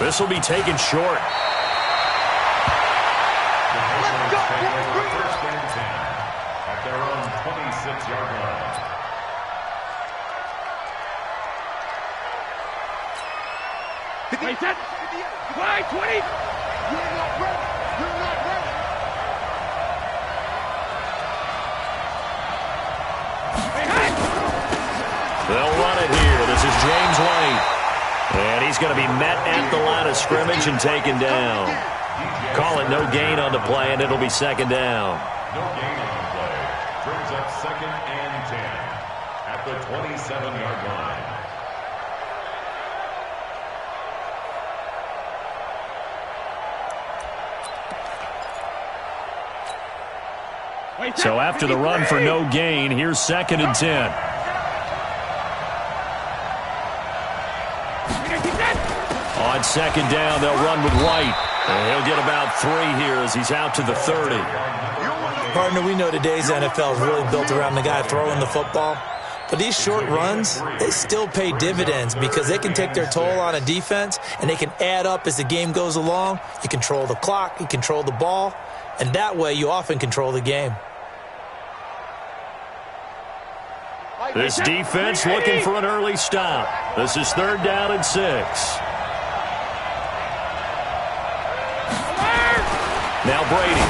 This will be taken short. First and 10 at their own 26-yard line. Hey, set. Fly, 20. You're not ready. You're not ready. They'll run it here. This is James White. And he's going to be met at the line of scrimmage and taken down. Call it no gain on the play, and it'll be second down. No gain on the play. Brings up second and 10 at the 27-yard line. So after the run for no gain, here's second and 10. On second down, they'll run with White. And he'll get about 3 here as he's out to the 30. Partner, we know today's NFL is really built around the guy throwing the football. But these short runs, they still pay dividends because they can take their toll on a defense and they can add up as the game goes along. You control the clock, you control the ball, and that way you often control the game. This defense looking for an early stop. This is third down and 6. Now Brady.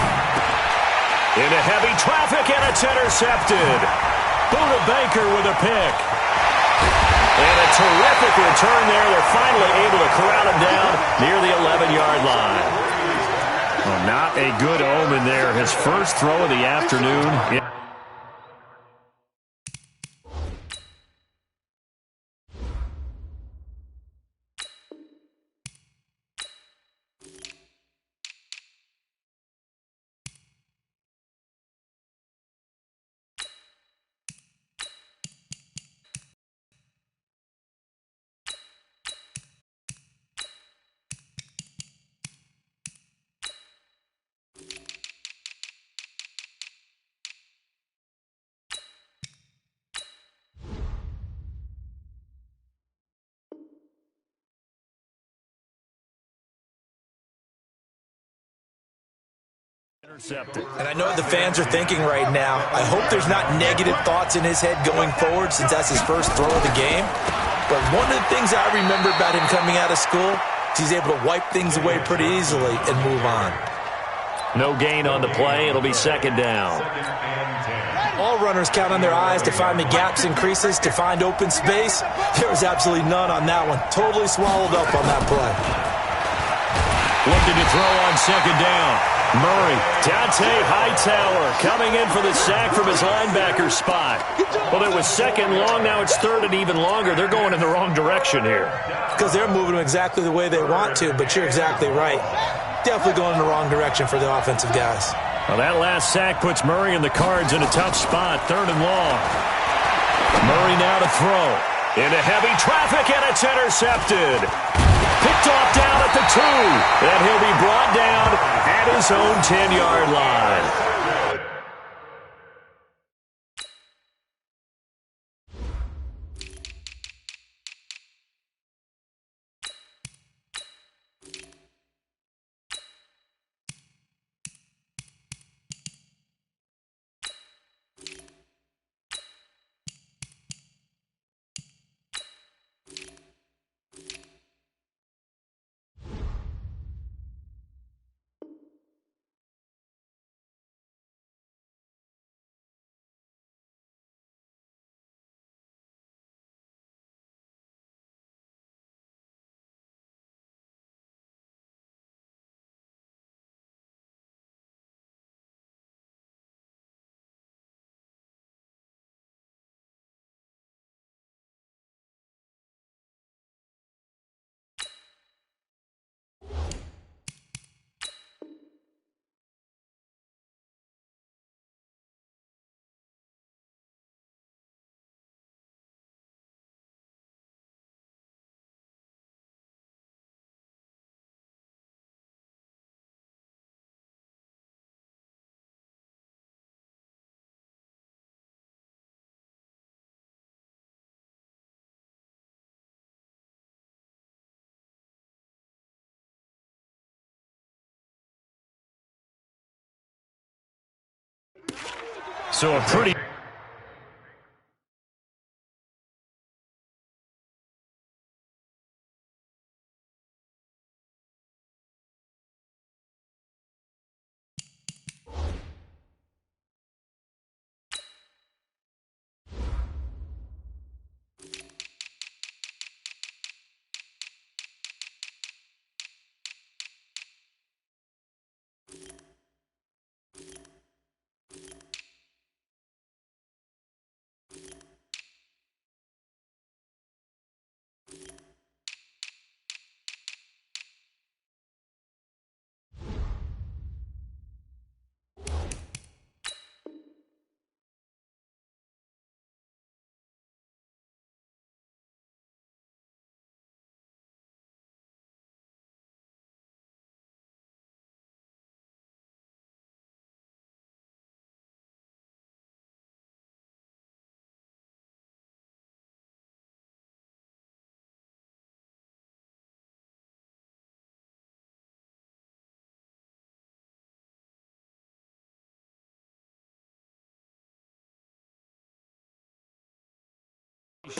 Into heavy traffic, and it's intercepted. Buda Baker with a pick. And a terrific return there. They're finally able to corral him down near the 11-yard line. Well, not a good omen there. His first throw of the afternoon. Intercepted. And I know what the fans are thinking right now. I hope there's not negative thoughts in his head going forward since that's his first throw of the game. But one of the things I remember about him coming out of school is he's able to wipe things away pretty easily and move on. No gain on the play. It'll be second down. All runners count on their eyes to find the gaps and creases, to find open space. There was absolutely none on that one. Totally swallowed up on that play. Looking to throw on second down. Murray, Dante Hightower coming in for the sack from his linebacker spot. Well, it was second long, now it's third and even longer. They're going in the wrong direction here. Because they're moving them exactly the way they want to, but you're exactly right. Definitely going in the wrong direction for the offensive guys. Well, that last sack puts Murray and the Cards in a tough spot, third and long. Murray now to throw. Into heavy traffic, and it's intercepted. Picked off down at the 2. And he'll be brought down at his own 10-yard line. So a pretty...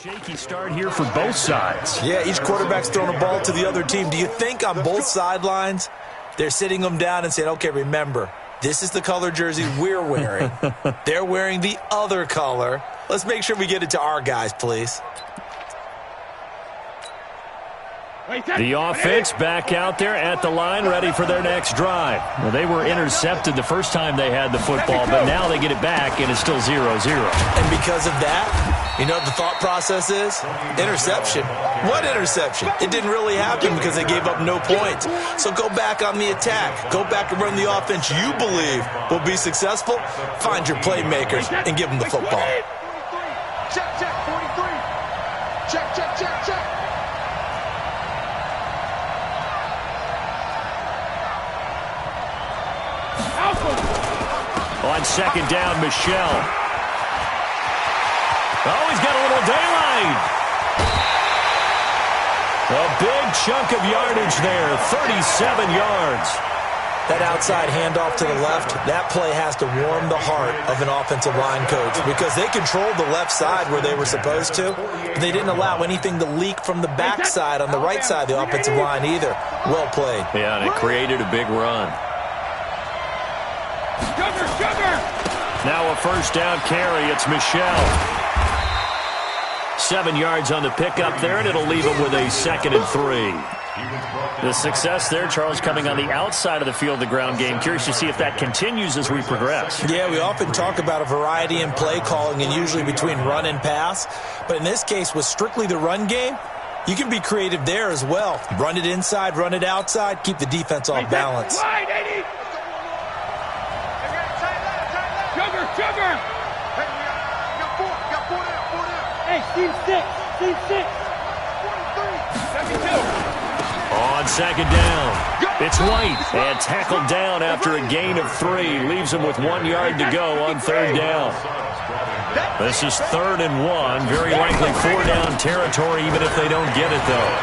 Shaky start here for both sides. Yeah, each quarterback's throwing a ball to the other team. Do you think on both sidelines they're sitting them down and saying, okay, remember, this is the color jersey we're wearing. They're wearing the other color. Let's make sure we get it to our guys, please. The offense back out there at the line, ready for their next drive. Well, they were intercepted the first time they had the football, but now they get it back, and it's still 0-0. And because of that, you know what the thought process is? Interception. What interception? It didn't really happen because they gave up no points. So go back on the attack. Go back and run the offense you believe will be successful. Find your playmakers and give them the football. Check, check, 43. Check, check, check, check. On second down, Michelle. Oh, he's got a little daylight. A big chunk of yardage there, 37 yards. That outside handoff to the left, that play has to warm the heart of an offensive line coach because they controlled the left side where they were supposed to, but they didn't allow anything to leak from the backside on the right side of the offensive line either. Well played. Yeah, and it created a big run. Now a first down carry. It's Michelle. 7 yards on the pickup there, and it'll leave him with a 2nd and 3. The success there, Charles, coming on the outside of the field, the ground game. Curious to see if that continues as we progress. Yeah, we often talk about a variety in play calling and usually between run and pass. But in this case, with strictly the run game, you can be creative there as well. Run it inside, run it outside, keep the defense off balance. Sugar! Hey, we got four down. Hey, team 6. 43. 72. On second down, it's White, and tackled down after a gain of 3. Leaves him with 1 yard to go on third down. This is 3rd and 1, very likely 4-down territory, even if they don't get it, though.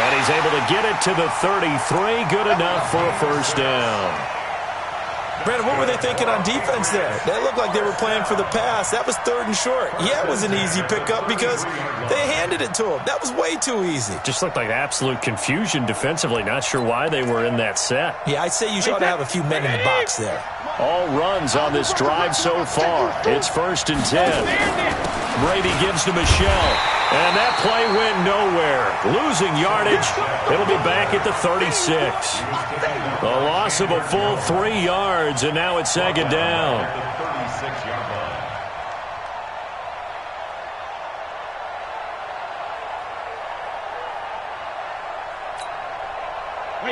And he's able to get it to the 33, good enough for a first down. Brandon, what were they thinking on defense there? They looked like they were playing for the pass. That was 3rd and short. Yeah, it was an easy pickup because they handed it to him. That was way too easy. Just looked like absolute confusion defensively. Not sure why they were in that set. Yeah, I'd say you ought to have a few men in the box there. All runs on this drive so far. It's 1st and 10. Brady gives to Michelle. And that play went nowhere. Losing yardage. It'll be back at the 36. A loss of a full 3 yards, and now it's 2nd down.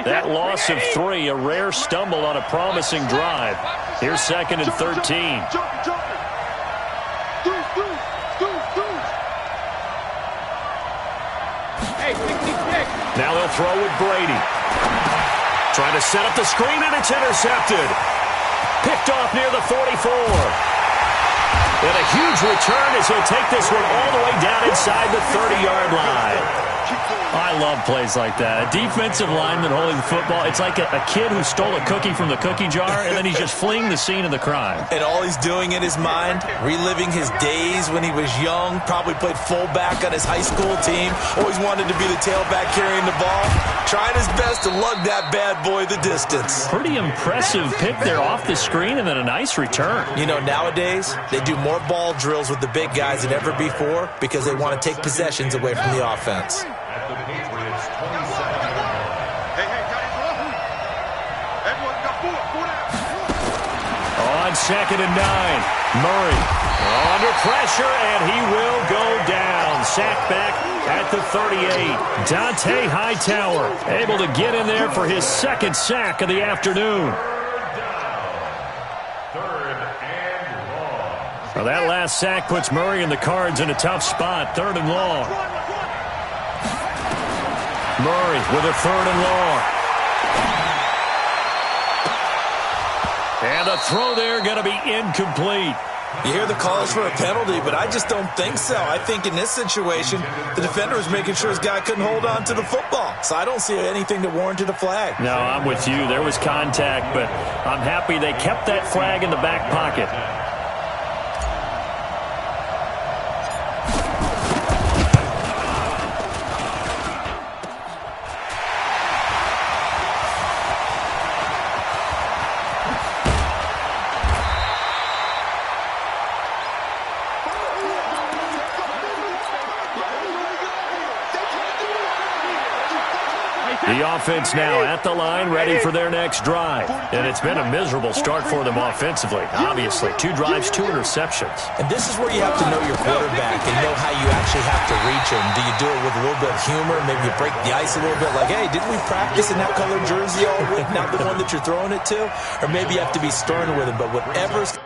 That loss of 3, a rare stumble on a promising drive. Here's 2nd and 13. Now they'll throw with Brady. Trying to set up the screen, and it's intercepted. Picked off near the 44. And a huge return as he'll take this one all the way down inside the 30-yard line. I love plays like that. A defensive lineman holding the football. It's like a kid who stole a cookie from the cookie jar, and then he's just fleeing the scene of the crime. And all he's doing in his mind, reliving his days when he was young, probably played fullback on his high school team, always wanted to be the tailback carrying the ball, trying his best to lug that bad boy the distance. Pretty impressive pick there off the screen, and then a nice return. You know, nowadays, they do more ball drills with the big guys than ever before because they want to take possessions away from the offense. At the Patriots' 27-yard line. Hey, guys, everyone got four down. On 2nd and 9, Murray under pressure, and he will go down. Sacked back at the 38. Dante Hightower able to get in there for his second sack of the afternoon. Third and long. Well, that last sack puts Murray and the Cards in a tough spot. 3rd and long. Murray with a 3rd and long. And the throw there going to be incomplete. You hear the calls for a penalty, but I just don't think so. I think in this situation, the defender was making sure his guy couldn't hold on to the football. So I don't see anything that warranted a flag. No, I'm with you. There was contact, but I'm happy they kept that flag in the back pocket. The offense now at the line, ready for their next drive. And it's been a miserable start for them offensively. Obviously, 2 drives, 2 interceptions. And this is where you have to know your quarterback and know how you actually have to reach him. Do you do it with a little bit of humor? Maybe you break the ice a little bit like, hey, didn't we practice in that colored jersey all week, not the one that you're throwing it to? Or maybe you have to be stern with him. But whatever's...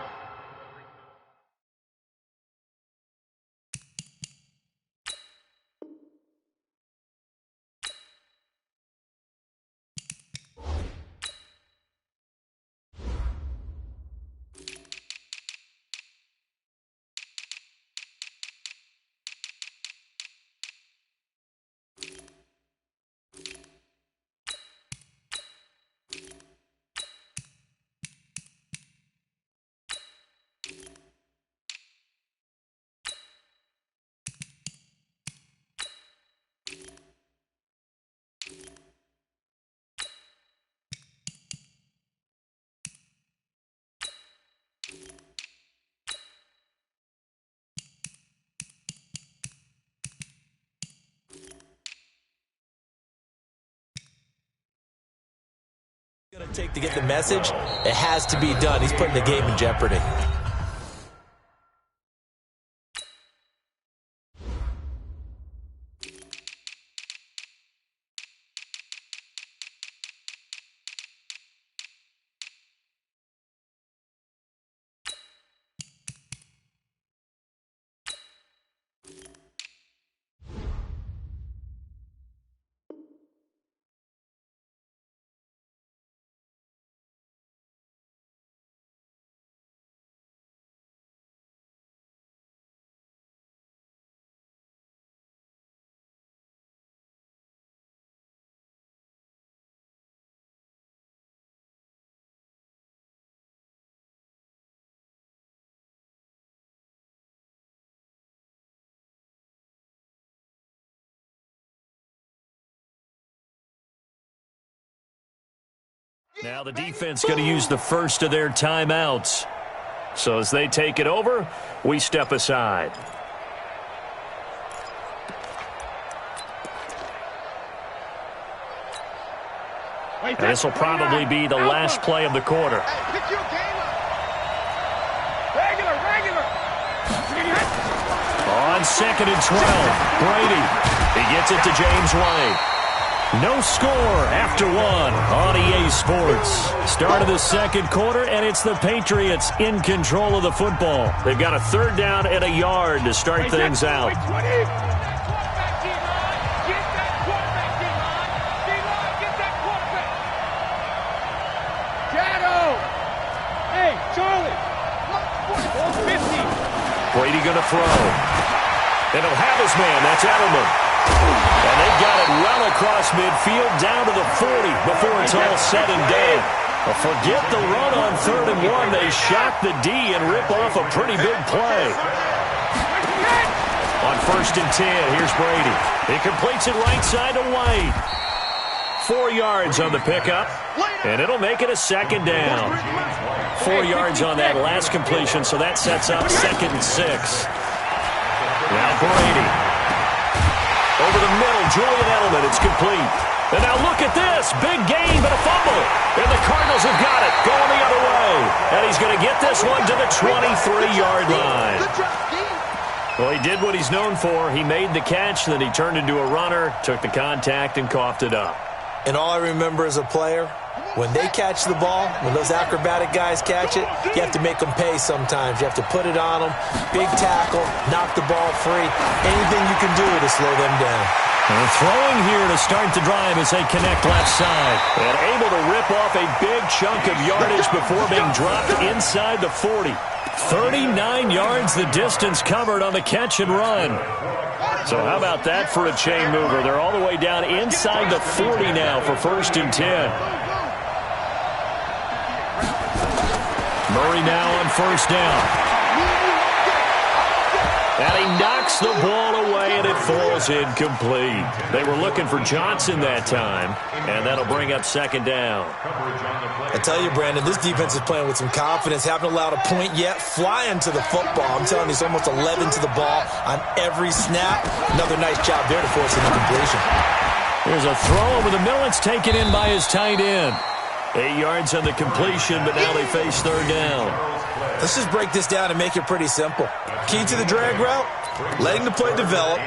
going to take to get the message, it has to be done. He's putting the game in jeopardy. Now the defense going to use the first of their timeouts. So as they take it over, we step aside. And this will probably be the last play of the quarter. On 2nd and 12, Brady. He gets it to James White. No score after 1 on EA Sports. Start of the second quarter, and it's the Patriots in control of the football. They've got a 3rd down and a yard to start things out. Brady going to throw. And he'll have his man. That's Edelman. And they've got it well across midfield, down to the 40 before it's all said and done. Well, forget the run on 3rd and 1. They shock the D and rip off a pretty big play. On 1st and 10, here's Brady. He completes it right side to White. 4 yards on the pickup, and it'll make it a 2nd down. 4 yards on that last completion, so that sets up 2nd and 6. Now Brady. Over the middle, Julian Edelman. It's complete. And now look at this. Big gain, but a fumble. And the Cardinals have got it. Going the other way. And he's going to get this one to the 23-yard line. Well, he did what he's known for. He made the catch, then he turned into a runner, took the contact, and coughed it up. And all I remember as a player, when they catch the ball, when those acrobatic guys catch it, you have to make them pay sometimes. You have to put it on them, big tackle, knock the ball free. Anything you can do to slow them down. And throwing here to start the drive as they connect left side. And able to rip off a big chunk of yardage before being dropped inside the 40. 39 yards the distance covered on the catch and run. So how about that for a chain mover? They're all the way down inside the 40 now for 1st and 10. Murray now on 1st down. And he knocks the ball away, and it falls incomplete. They were looking for Johnson that time, and that'll bring up 2nd down. I tell you, Brandon, this defense is playing with some confidence. Haven't allowed a point yet. Flying to the football. I'm telling you, it's almost 11 to the ball on every snap. Another nice job there to force an incompletion. There's a throw over the middle. It's taken in by his tight end. 8 yards on the completion, but now they face 3rd down. Let's just break this down and make it pretty simple. Key to the drag route, letting the play develop,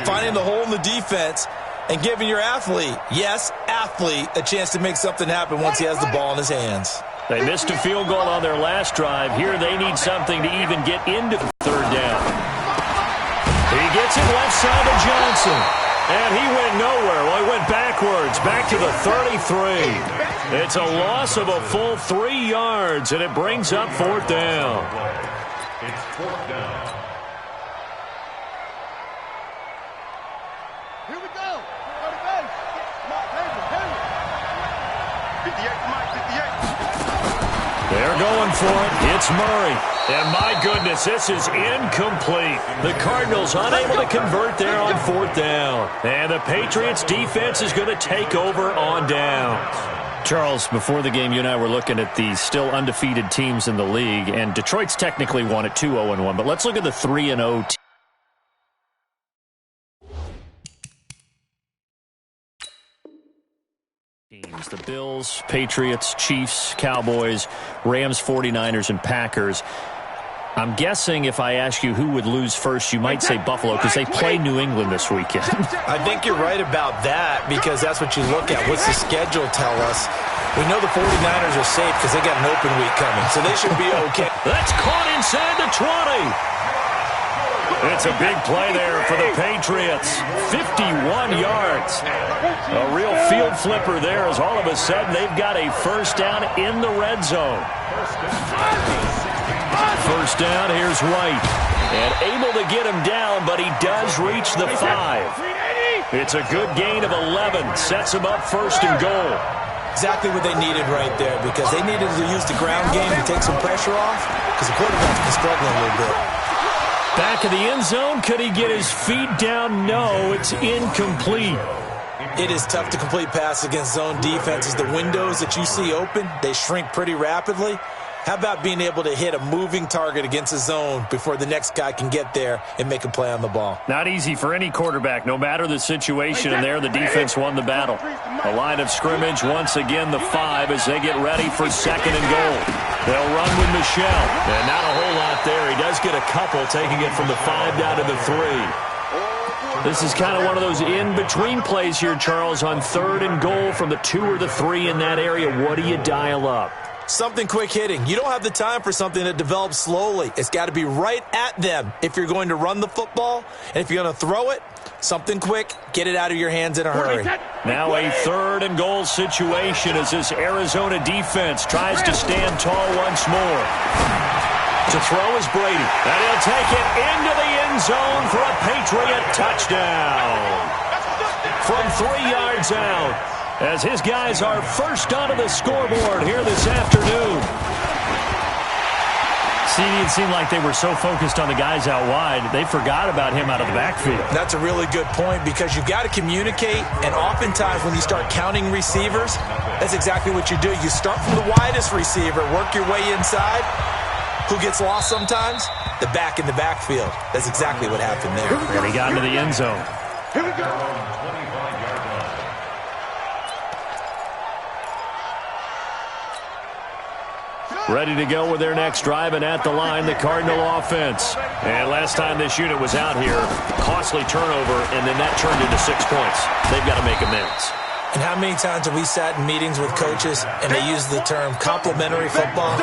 finding the hole in the defense, and giving your athlete, yes, athlete, a chance to make something happen once he has the ball in his hands. They missed a field goal on their last drive. Here they need something to even get into 3rd down. He gets it left side to Johnson. And he went nowhere. Well, he went backwards, back to the 33. It's a loss of a full 3 yards, and it brings up 4th down. It's 4th down. Here we go. Go to base. Come on, Henry. 58, Mike, 58. They're going for it. It's Murray. And my goodness, this is incomplete. The Cardinals unable to convert there on 4th down. And the Patriots defense is going to take over on downs. Charles, before the game, you and I were looking at the still undefeated teams in the league, and Detroit's technically won at 2-0-1, but let's look at the 3-0 teams. The Bills, Patriots, Chiefs, Cowboys, Rams, 49ers, and Packers. I'm guessing if I ask you who would lose first, you might say Buffalo because they play New England this weekend. I think you're right about that because that's what you look at. What's the schedule tell us? We know the 49ers are safe because they got an open week coming, so they should be okay. That's caught inside the 20. It's a big play there for the Patriots. 51 yards. A real field flipper there as all of a sudden they've got a 1st down in the red zone. 1st down, here's White. And able to get him down, but he does reach the 5. It's a good gain of 11. Sets him up 1st and goal. Exactly what they needed right there because they needed to use the ground game to take some pressure off because the quarterback's been struggling a little bit. Back of the end zone. Could he get his feet down? No, it's incomplete. It is tough to complete passes against zone defenses. The windows that you see open, they shrink pretty rapidly. How about being able to hit a moving target against a zone before the next guy can get there and make a play on the ball? Not easy for any quarterback, no matter the situation. And there, the defense won the battle. The line of scrimmage, once again, the 5 as they get ready for 2nd and goal. They'll run with Michel. And not a whole lot there. He does get a couple, taking it from the 5 down to the 3. This is kind of one of those in-between plays here, Charles, on 3rd and goal from the 2 or the 3 in that area. What do you dial up? Something quick hitting. You don't have the time for something that develops slowly. It's got to be right at them if you're going to run the football. And if you're going to throw it, something quick, get it out of your hands in a hurry. Now a 3rd and goal situation as this Arizona defense tries to stand tall once more. To throw is Brady. And he'll take it into the end zone for a Patriot touchdown. from 3 yards out, as his guys are first onto the scoreboard here this afternoon. See, it seemed like they were so focused on the guys out wide, they forgot about him out of the backfield. That's a really good point because you've got to communicate, and oftentimes when you start counting receivers, that's exactly what you do. You start from the widest receiver, work your way inside. Who gets lost sometimes? The back in the backfield. That's exactly what happened there. And he got into the end zone. Here we go. Ready to go with their next drive, and at the line, the Cardinal offense. And last time this unit was out here, costly turnover, and then that turned into 6 points. They've got to make amends. And how many times have we sat in meetings with coaches and they use the term complementary football?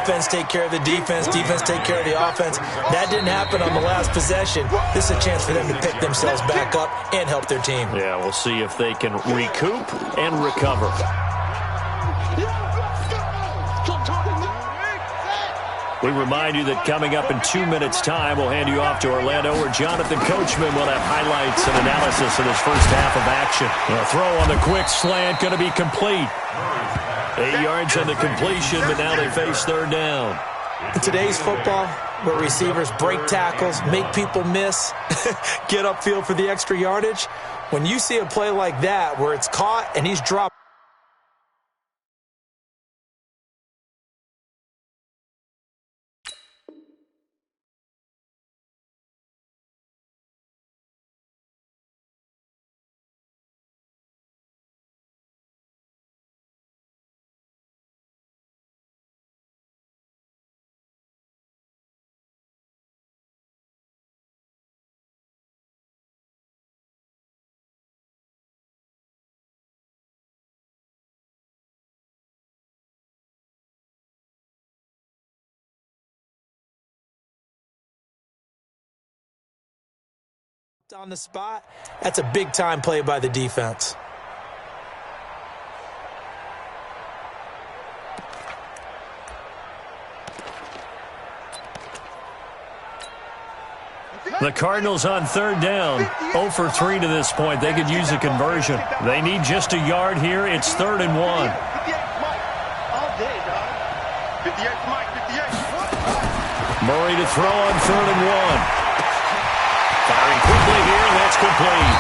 Offense take care of the defense, defense take care of the offense. That didn't happen on the last possession. This is a chance for them to pick themselves back up and help their team. Yeah, we'll see if they can recoup and recover. We remind you that coming up in 2 minutes' time, we'll hand you off to Orlando, where Jonathan Coachman will have highlights and analysis of his first half of action. The throw on the quick slant going to be complete. 8 yards on the completion, but now they face third down. In today's football, where receivers break tackles, make people miss, get upfield for the extra yardage, when you see a play like that where it's caught and he's dropped, on the spot, that's a big-time play by the defense. The Cardinals on third down, 0 for 3 to this point. They could use a conversion. They need just a yard here. It's 3rd and 1. 58 Mike. All day, dog. 58 Mike, 58. Murray to throw on 3rd and 1. Firing quickly here, and that's complete.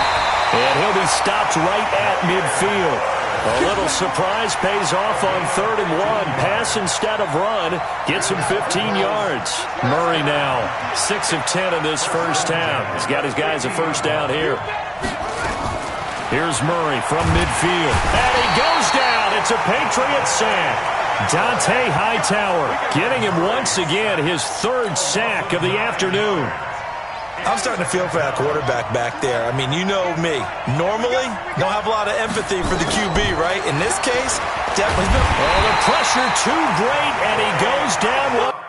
And he'll be stopped right at midfield. A little surprise pays off on 3rd and 1. Pass instead of run. Gets him 15 yards. Murray now, 6 of 10 in this first half. He's got his guys a first down here. Here's Murray from midfield. And he goes down. It's a Patriot sack. Dante Hightower getting him once again his 3rd sack of the afternoon. I'm starting to feel for that quarterback back there. I mean, you know me. Normally, don't have a lot of empathy for the QB, right? In this case, definitely. Oh, the pressure too great, and he goes down.